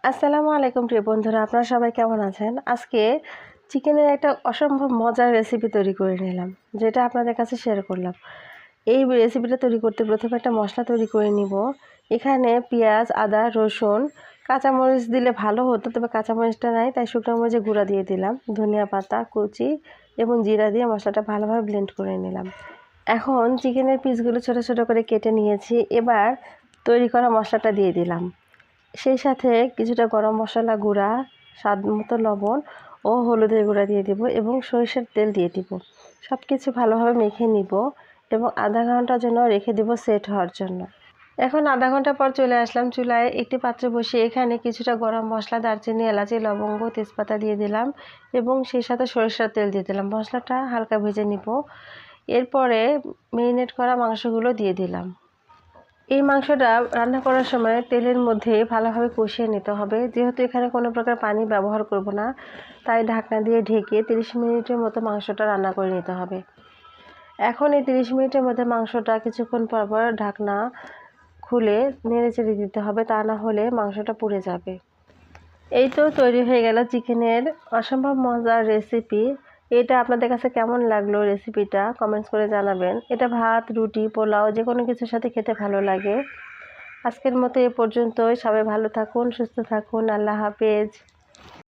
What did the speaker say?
আসসালামু আলাইকুম প্রিয় বন্ধুরা, আপনারা সবাই কেমন আছেন? আজকে চিকেনের একটা অসম্ভব মজার রেসিপি তৈরি করে নিলাম, যেটা আপনাদের কাছে শেয়ার করলাম। এই রেসিপিটা তৈরি করতে প্রথমে একটা মশলা তৈরি করে নিব। এখানে পেঁয়াজ, আদা, রসুন, কাঁচামরিচ দিলে ভালো হতো, তবে কাঁচামরিচটা নাই, তাই শুকনো মরিচের গুঁড়া দিয়ে দিলাম, ধনিয়া পাতা কুচি এবং জিরা দিয়ে মশলাটা ভালোভাবে ব্লেন্ড করে নিলাম। এখন চিকেনের পিসগুলো ছোটো ছোটো করে কেটে নিয়েছি। এবার তৈরি করা মশলাটা দিয়ে দিলাম। সেই সাথে কিছুটা গরম মশলা গুঁড়া, স্বাদ মতো লবণ ও হলুদের গুঁড়া দিয়ে দিব এবং সরিষার তেল দিয়ে দিব। সব কিছু ভালোভাবে মেখে নিব এবং আধা ঘন্টার জন্য রেখে দিব সেট হওয়ার জন্য। এখন আধা ঘন্টা পর চলে আসলাম চুলায় একটি পাত্র বসিয়ে এখানে কিছুটা গরম মশলা, দারচিনি, এলাচি, লবঙ্গ, তেজপাতা দিয়ে দিলাম এবং সেই সাথে সরিষার তেল দিয়ে দিলাম। মশলাটা হালকা ভেজে নিব। এরপরে ম্যারিনেট করা মাংসগুলো দিয়ে দিলাম। এই মাংসটা রান্না করার সময় তেলের মধ্যে ভালোভাবে কষিয়ে নিতে হবে। যেহেতু এখানে কোনো প্রকার পানি ব্যবহার করব না, তাই ঢাকনা দিয়ে ঢেকে 30 মিনিটের মতো মাংসটা রান্না করে নিতে হবে। এখন এই 30 মিনিটের মধ্যে মাংসটা কিছুক্ষণ পর পর ঢাকনা খুলে নেড়েচেড়ে দিতে হবে, তা না হলে মাংসটা পুড়ে যাবে। এই তো তৈরি হয়ে গেল চিকেনের অসম্ভব মজার রেসিপি। এটা আপনাদের কাছে কেমন লাগলো রেসিপিটা কমেন্টস করে জানাবেন। এটা ভাত, রুটি, পোলাও যে কোনো কিছুর সাথে খেতে ভালো লাগে। আজকের মতো এ পর্যন্তই। সবাই ভালো থাকুন, সুস্থ থাকুন। আল্লাহ হাফেজ।